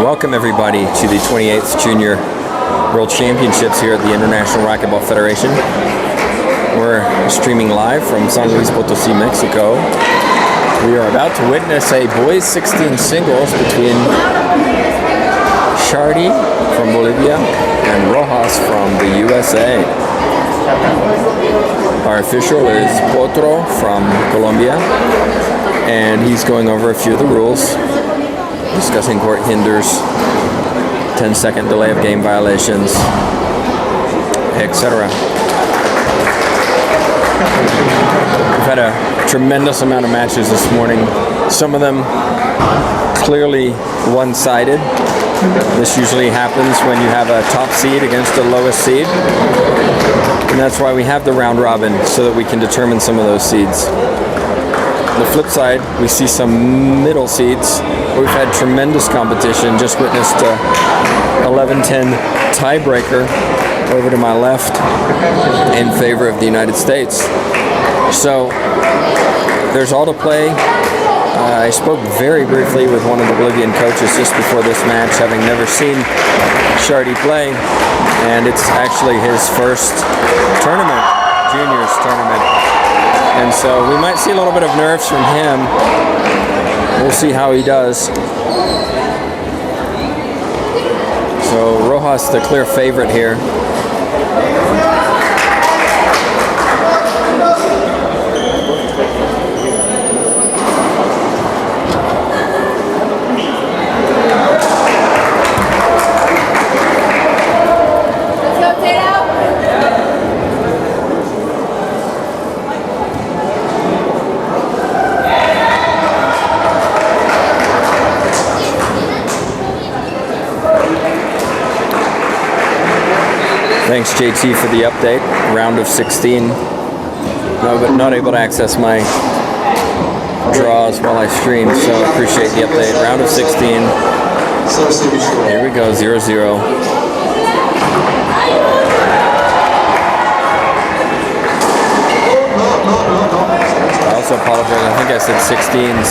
Welcome everybody to the 28th Junior World Championships here at the International Racquetball Federation. We're streaming live from San Luis Potosí, Mexico. We are about to witness a boys 16 singles between Shardy from Bolivia and Rojas from the USA. Our official is Potro from Colombia, and he's going over a few of the rules, discussing court hinders, 10-second delay of game violations, etc. We've had a tremendous amount of matches this morning, some of them clearly one-sided. This usually happens when you have a top seed against the lowest seed, and that's why we have the round robin, so that we can determine some of those seeds. On the flip side, we see some middle seeds. We've had tremendous competition. Just witnessed a 11-10 tiebreaker over to my left in favor of the United States. So there's all to play. I spoke very briefly with one of the Bolivian coaches just before this match, having never seen Shardy play, and it's actually his first tournament, juniors tournament. And so we might see a little bit of nerves from him. We'll see how he does. So Rojas, the clear favorite here. Thanks, JT, for the update. Round of 16. No, but not able to access my draws while I stream, so I appreciate the update. Round of 16. Here we go, 0-0. I also apologize. I think I said 16s.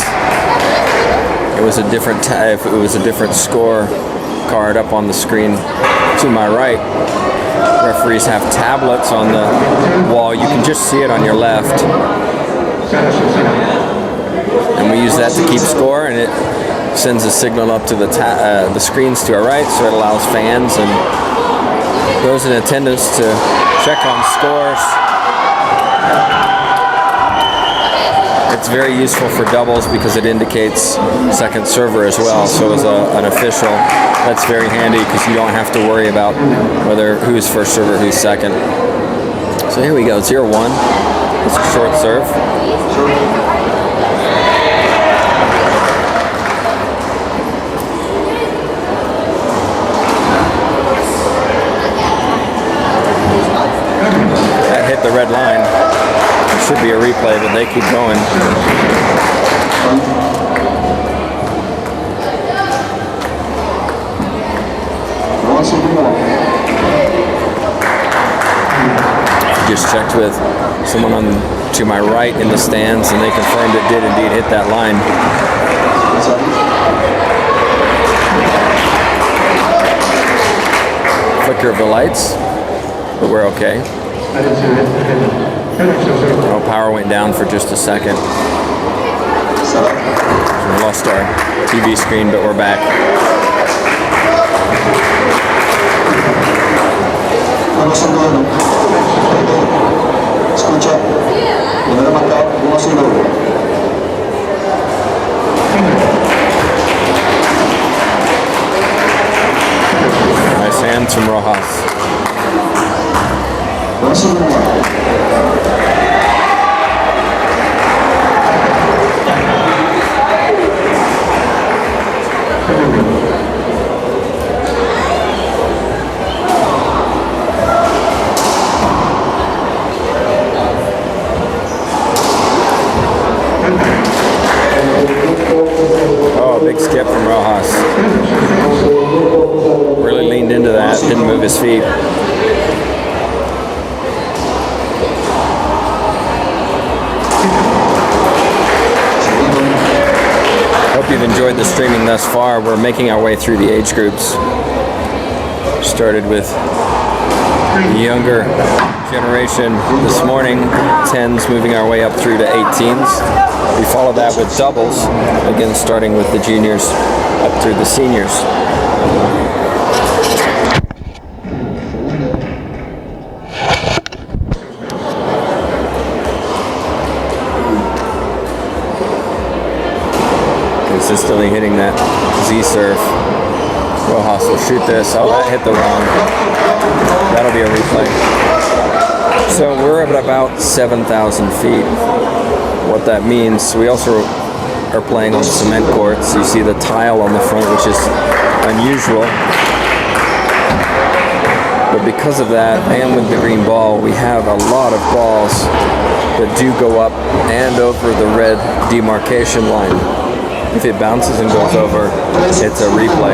It was a different if it was a different score card up on the screen to my right. Referees have tablets on the wall. You can just see it on your left. And we use that to keep score, and it sends a signal up to the screens to our right, so it allows fans and those in attendance to check on scores. It's very useful for doubles because it indicates second server as well. So as an official, that's very handy because you don't have to worry about who's first server, who's second. So here we go, 0-1. It's a short serve. That hit the red line. Should be a replay, but they keep going. Just checked with someone to my right in the stands, and they confirmed it did indeed hit that line. Flicker of the lights, but we're okay. Oh, power went down for just a second. We lost our TV screen, but we're back. Nice hands from Rojas. Oh, big skip from Rojas. Really leaned into that, didn't move his feet. you've enjoyed the streaming thus far. We're making our way through the age groups. Started with the younger generation this morning, 10s, moving our way up through to 18s. We follow that with doubles, again starting with the juniors up through the seniors. Consistently hitting that Z serve. Rojas will shoot this. Oh, that hit the wrong. That'll be a replay. So we're at about 7,000 feet. What that means, we also are playing on cement courts. You see the tile on the front, which is unusual. But because of that, and with the green ball, we have a lot of balls that do go up and over the red demarcation line. If it bounces and goes over, it's a replay.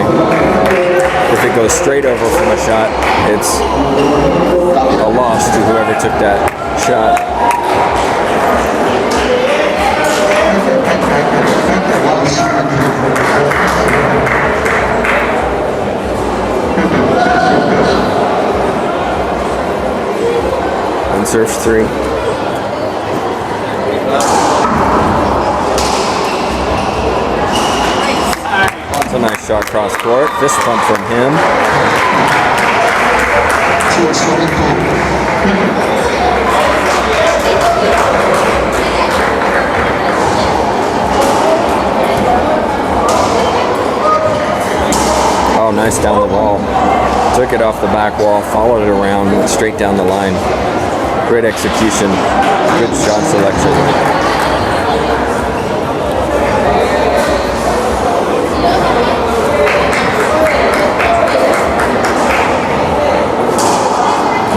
If it goes straight over from a shot, it's a loss to whoever took that shot. And serves 3. That's a nice shot cross court. Fist pump from him. Oh, nice down the wall. Took it off the back wall, followed it around, went straight down the line. Great execution. Good shot selection.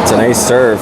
It's an ace serve.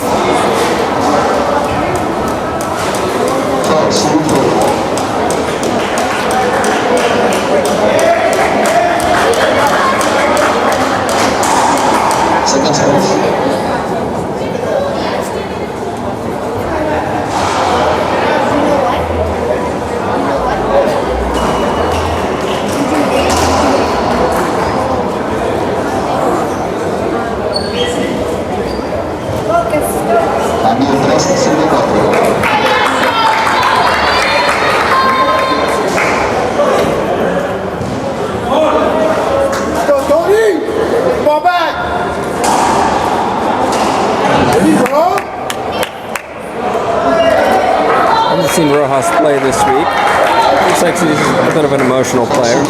Seen Rojas play this week. Looks like he's a bit of an emotional player.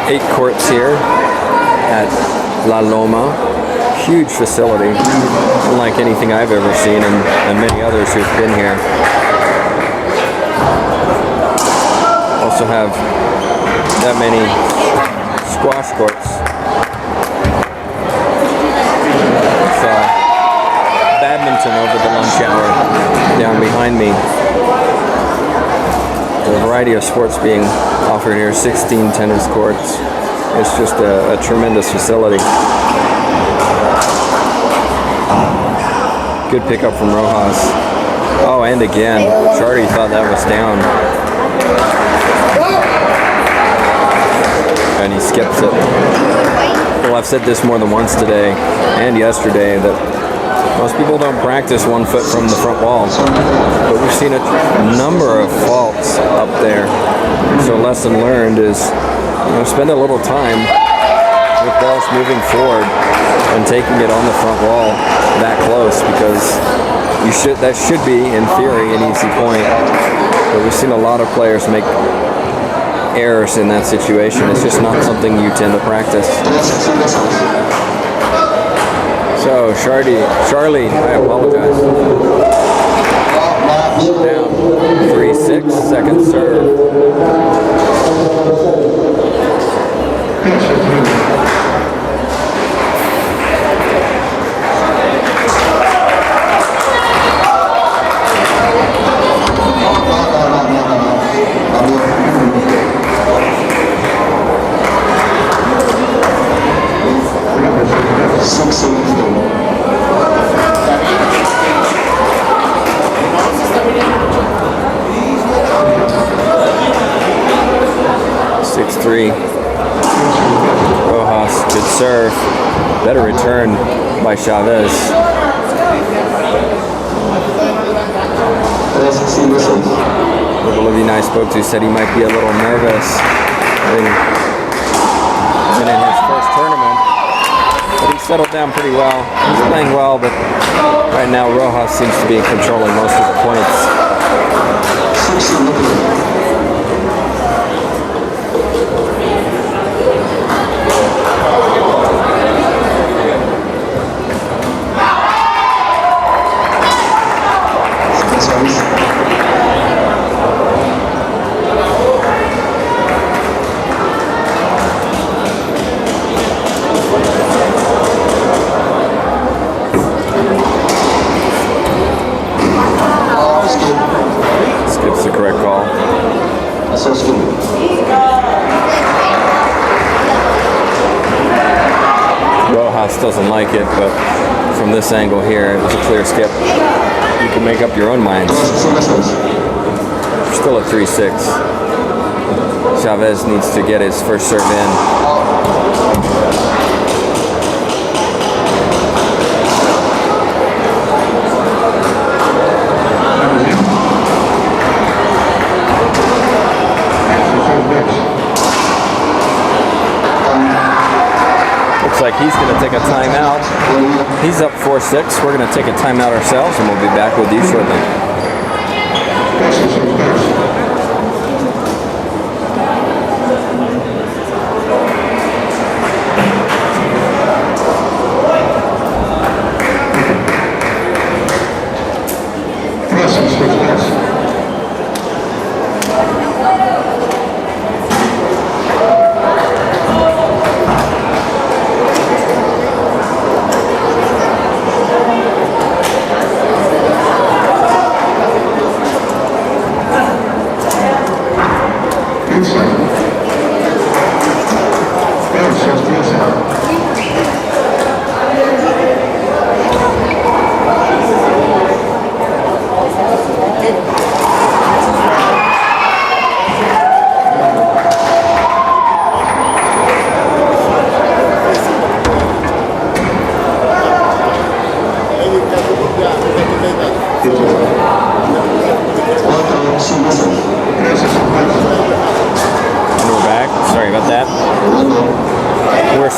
Eight courts here at La Loma. Huge facility, unlike anything I've ever seen, and many others who've been here. Also have that many squash courts. Saw badminton over the lunch hour down behind me. A variety of sports being offered here, 16 tennis courts. It's just a tremendous facility. Good pickup from Rojas. Oh, and again, Chardy thought that was down. And he skips it. Well, I've said this more than once today and yesterday that most people don't practice 1 foot from the front wall. But we've seen a number of faults up there. So lesson learned is, spend a little time with balls moving forward and taking it on the front wall that close, because that should be, in theory, an easy point. But we've seen a lot of players make errors in that situation. It's just not something you tend to practice. So Charlie, I apologize. Down 3-6, second serve. 6-3. Rojas, good serve. Better return by Chavez. The Bolivian I spoke to said he might be a little nervous. In his first tournament, but he settled down pretty well. He's playing well, but right now Rojas seems to be controlling most of the points. Skips the correct call. Rojas doesn't like it, but from this angle here, it was a clear skip. You can make up your own minds. Still at 3-6. Chavez needs to get his first serve in. Looks like he's going to take a timeout. He's up 4-6. We're going to take a timeout ourselves, and we'll be back with you shortly.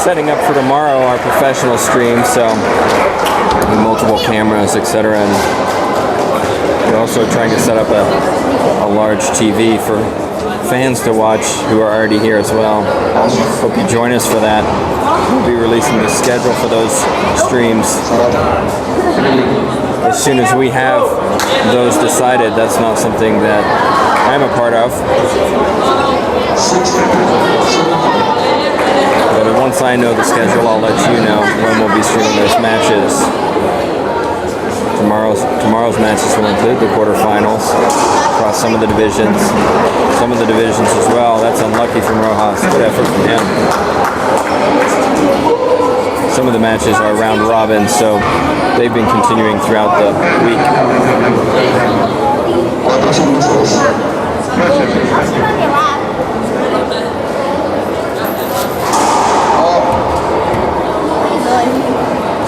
Setting up for tomorrow our professional stream, so with multiple cameras, etc. And we're also trying to set up a large TV for fans to watch who are already here as well. Hope you join us for that. We'll be releasing the schedule for those streams as soon as we have those decided. That's not something that I'm a part of. But once I know the schedule, I'll let you know when we'll be streaming those matches. Tomorrow's matches will include the quarterfinals across some of the divisions as well. That's unlucky from Rojas. Good effort from him. Some of the matches are round robin, so they've been continuing throughout the week.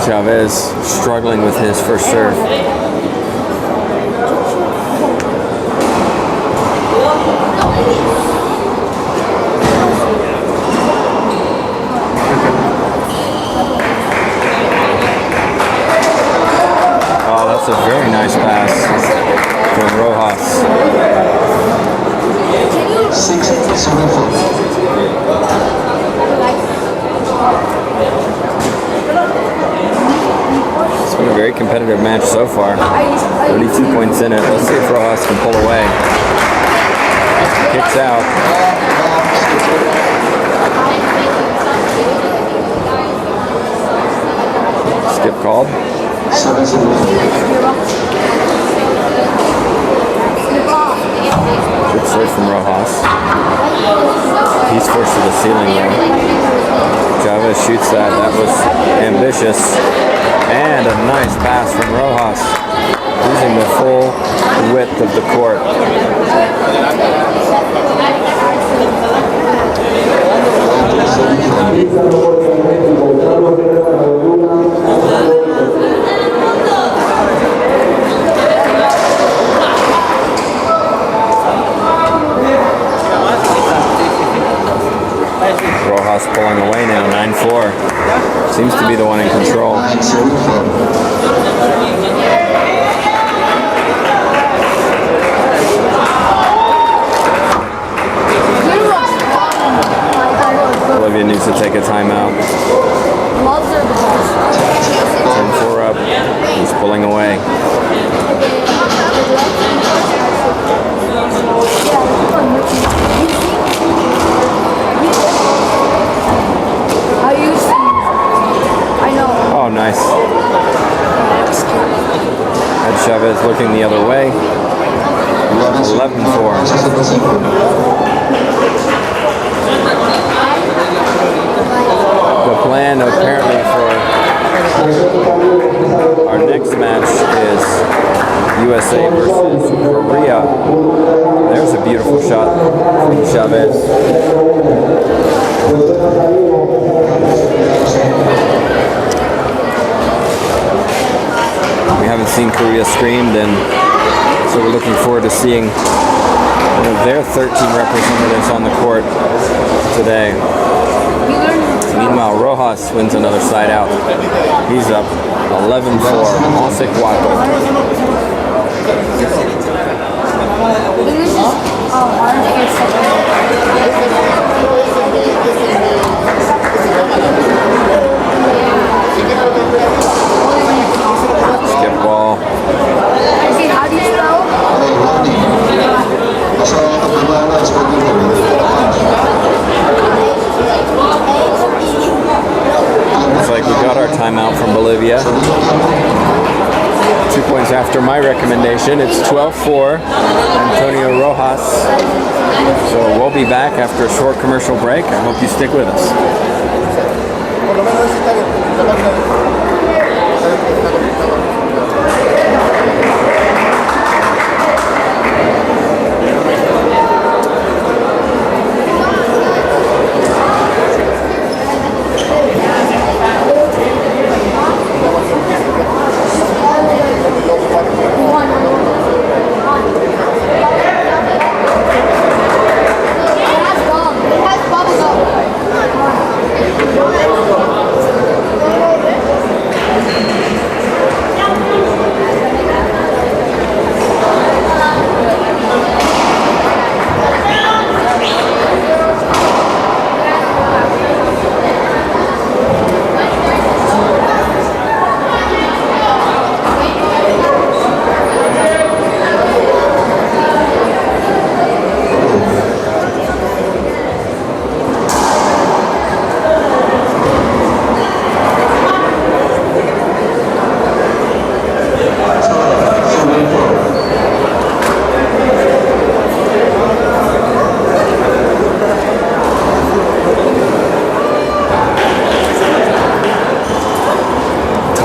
Chavez struggling with his first serve. Oh, that's a very nice pass from Rojas. 6-7-4. It's been a very competitive match so far. 32 points in it. Let's see if Rojas can pull away. Kicks out. Skip called. Good serve from Rojas. He's forced to the ceiling there. Chavez shoots that. That was ambitious. And a nice pass from Rojas, using the full width of the court. Rojas pulling away now, 9-4. Seems to be the one in control. Olivia needs to take a timeout. 10-4 up. He's pulling away. Oh, nice. Ed Chavez looking the other way. 11-4. The plan apparently for our next match is USA versus Korea. There's a beautiful shot from Chavez. We haven't seen Korea streamed, and so we're looking forward to seeing one of their 13 representatives on the court today. Meanwhile, Rojas wins another side out. He's up 11-4. Mosik Wako. Skip ball. Looks like we got our timeout from Bolivia. 2 points after my recommendation. It's 12-4. Antonio Rojas. So we'll be back after a short commercial break. I hope you stick with us.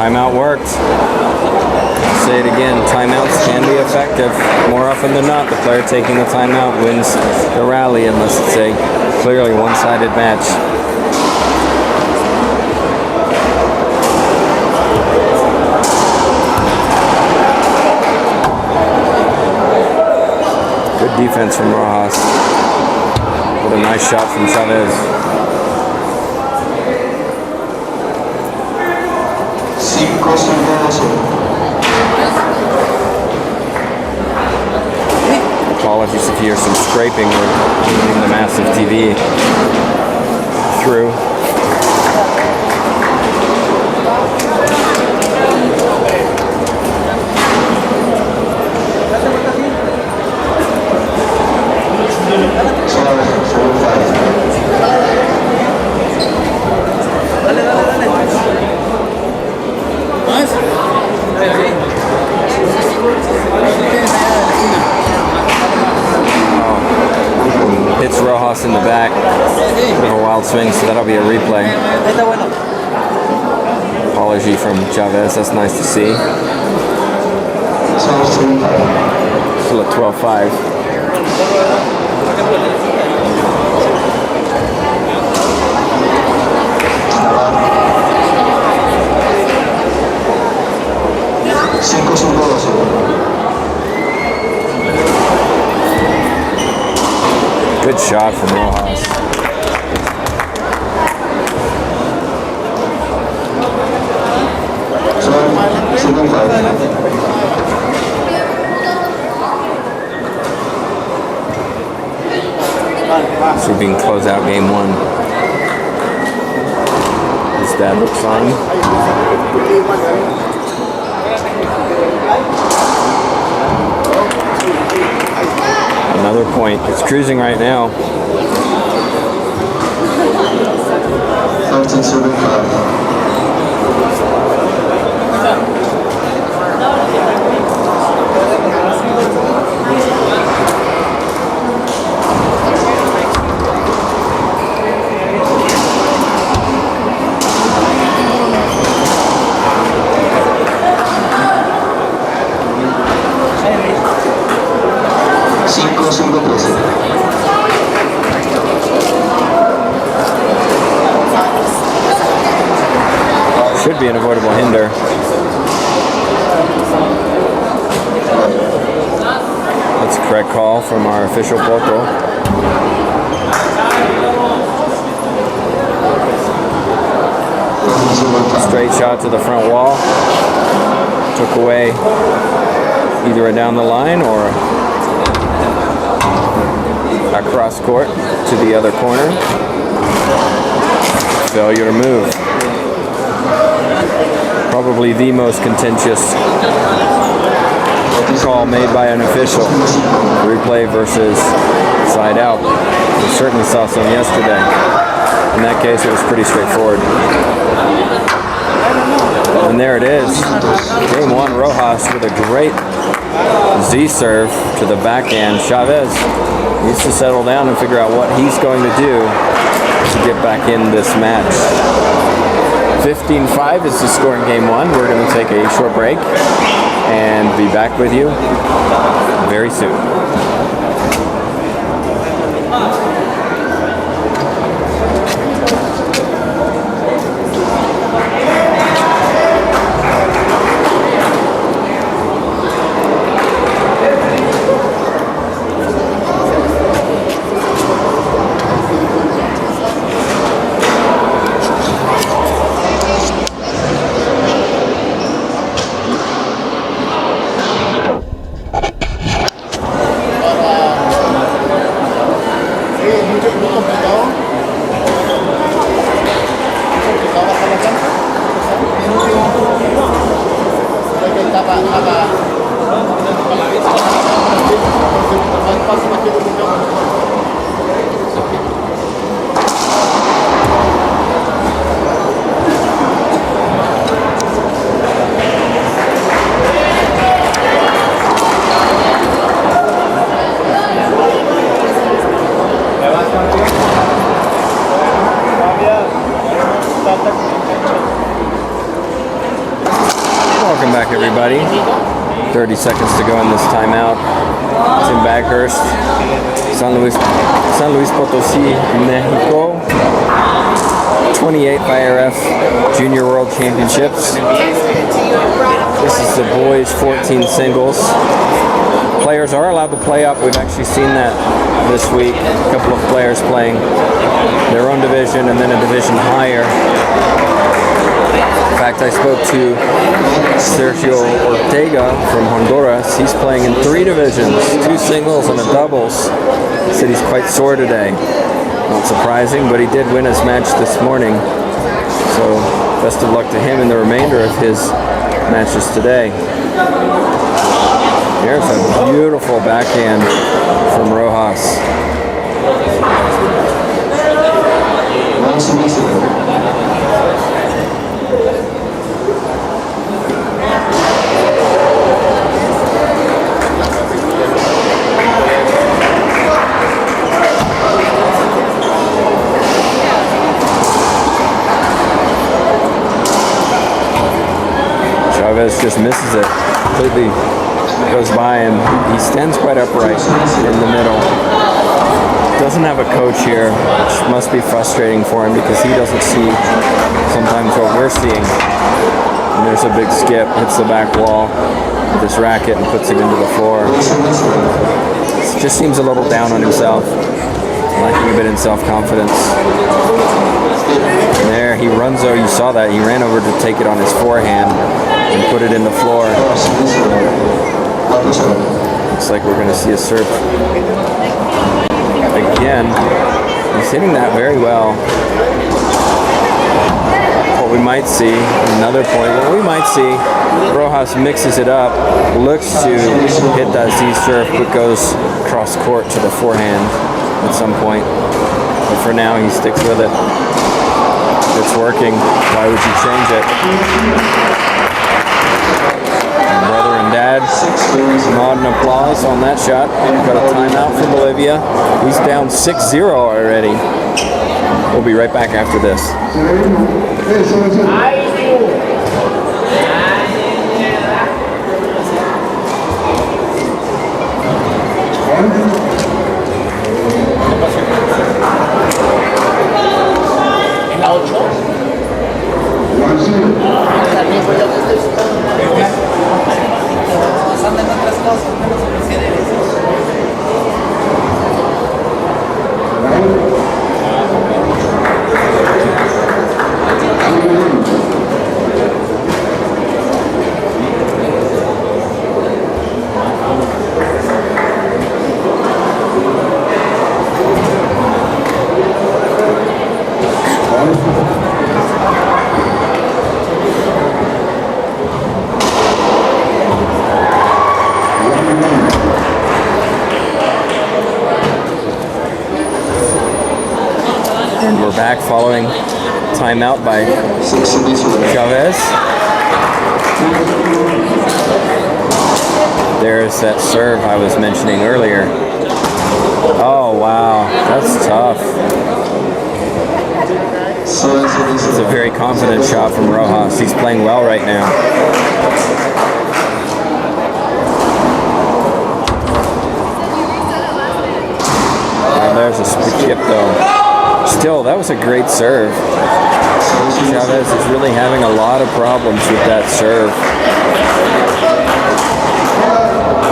Timeout worked. I'll say it again, timeouts can be effective. More often than not, the player taking the timeout wins the rally unless it's a clearly one-sided match. Good defense from Rojas. What a nice shot from Chavez. Apologies if you hear some scraping. We're moving the massive TV through. Hits Rojas in the back. Bit of a wild swing, so that'll be a replay. Apology from Chavez, that's nice to see. Still at 12-5. Good shot from Rojas. So we can close out game one. His dad looks on. Another point. It's cruising right now. 13-5. Should be an avoidable hinder. That's a correct call from our official Porto. Straight shot to the front wall. Took away either a down the line or across court to the other corner. Failure to move. Probably the most contentious call made by an official. Replay versus side out. We certainly saw some yesterday. In that case, it was pretty straightforward. And there it is. Game one, Rojas with a great Z serve to the backhand. Chavez needs to settle down and figure out what he's going to do to get back in this match. 15-5 is the score in game one. We're going to take a short break and be back with you very soon. Welcome back, everybody. 30 seconds to go in this timeout. It's in Baghurst, San Luis Potosí, Mexico. 28 IRF Junior World Championships. This is the boys 14 singles. Players are allowed to play up. We've actually seen that this week. A couple of players playing their own division and then a division higher. In fact, I spoke to Sergio Ortega from Honduras. He's playing in 3 divisions, 2 singles and a doubles. He said he's quite sore today. Not surprising, but he did win his match this morning. So best of luck to him in the remainder of his matches today. Here's a beautiful backhand from Rojas. Chavez just misses it completely. Goes by him. He stands quite upright in the middle. doesn't have a coach here, which must be frustrating for him because he doesn't see sometimes what we're seeing. And there's a big skip, hits the back wall with his racket and puts it into the floor. He just seems a little down on himself, lacking a bit in self-confidence. And there he runs over, you saw that, he ran over to take it on his forehand and put it in the floor. Looks like we're going to see a serve again. He's hitting that very well. What we might see, another point, what we might see, Rojas mixes it up, looks to hit that Z serve, but goes cross court to the forehand at some point. But for now, he sticks with it. It's working. Why would you change it? Brother and dad, nod and applause on that shot. Got a timeout for Bolivia. He's down 6-0 already. We'll be right back after this. And we're back following timeout by Chavez. There's that serve I was mentioning earlier. Oh wow, that's tough. It's a very confident shot from Rojas. He's playing well right now. There's a skip though. Still, that was a great serve. Chavez is really having a lot of problems with that serve.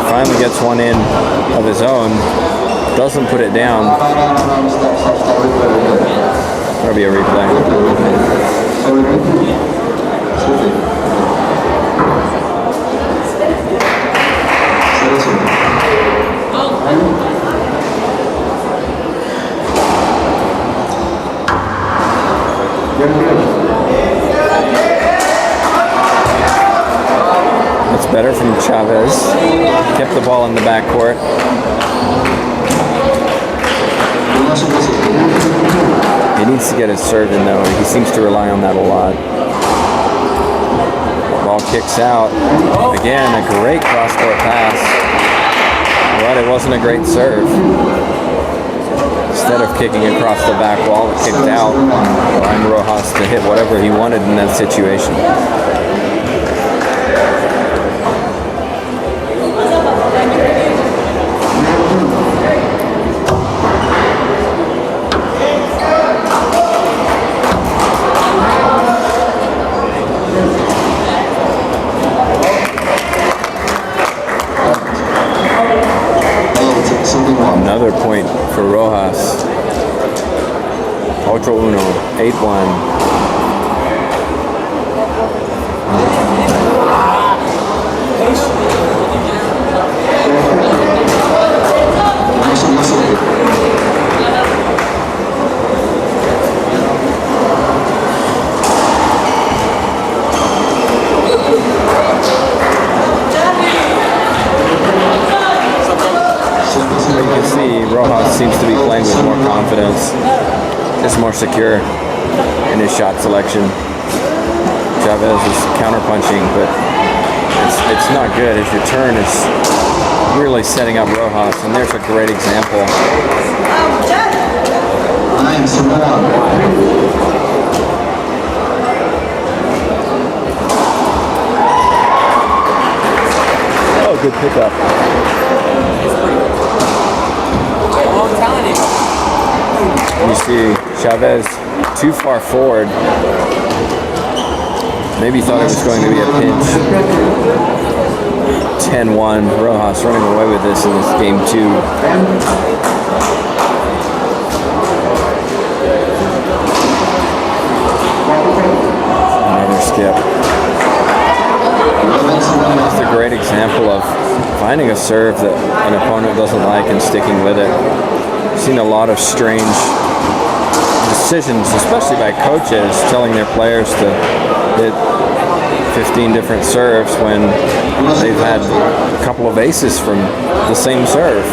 Finally gets one in of his own. Doesn't put it down. That'll be a replay. That's better from Chavez. Kept the ball in the backcourt. He needs to get his serve in though. He seems to rely on that a lot. Ball kicks out. Again, a great cross-court pass. But it wasn't a great serve. Instead of kicking across the back wall, it kicked out, allowing Rojas to hit whatever he wanted in that situation. Another point for Rojas. 8-1, 8-1. You can see Rojas seems to be playing with more confidence. Is more secure in his shot selection. Chavez is counterpunching, but it's not good. His return is really setting up Rojas, and there's a great example. Oh, good pickup. I'm telling you. You see Chavez too far forward. Maybe thought it was going to be a pinch. 10-1. Rojas running away with this in this game 2. Another skip. It's a great example of finding a serve that an opponent doesn't like and sticking with it. I've seen a lot of strange decisions, especially by coaches, telling their players to hit 15 different serves when they've had a couple of aces from the same serve.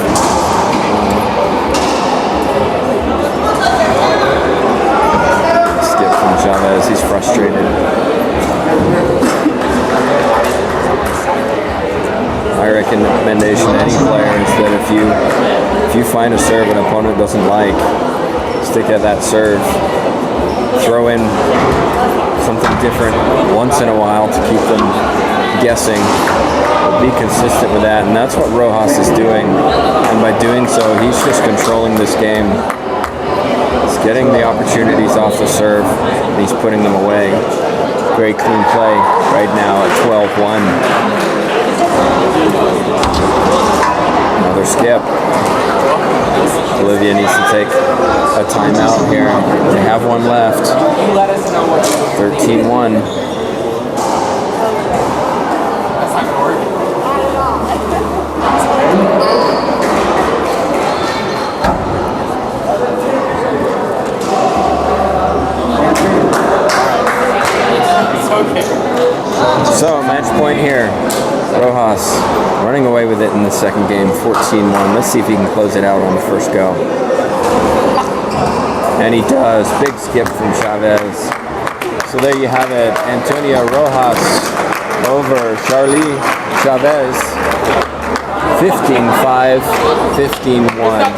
Skip from Chavez, he's frustrated. My recommendation to any player is that if you find a serve an opponent doesn't like, stick at that serve. Throw in something different once in a while to keep them guessing. But be consistent with that, and that's what Rojas is doing. And by doing so, he's just controlling this game. He's getting the opportunities off the serve, and he's putting them away. Great clean play right now at 12-1. Another skip. Olivia needs to take a timeout here. They have one left. 13-1. So, match point here. Rojas running away with it in the second game, 14-1. Let's see if he can close it out on the first go. And he does. Big skip from Chavez. So there you have it. Antonio Rojas over Charlie Chavez. 15-5, 15-1.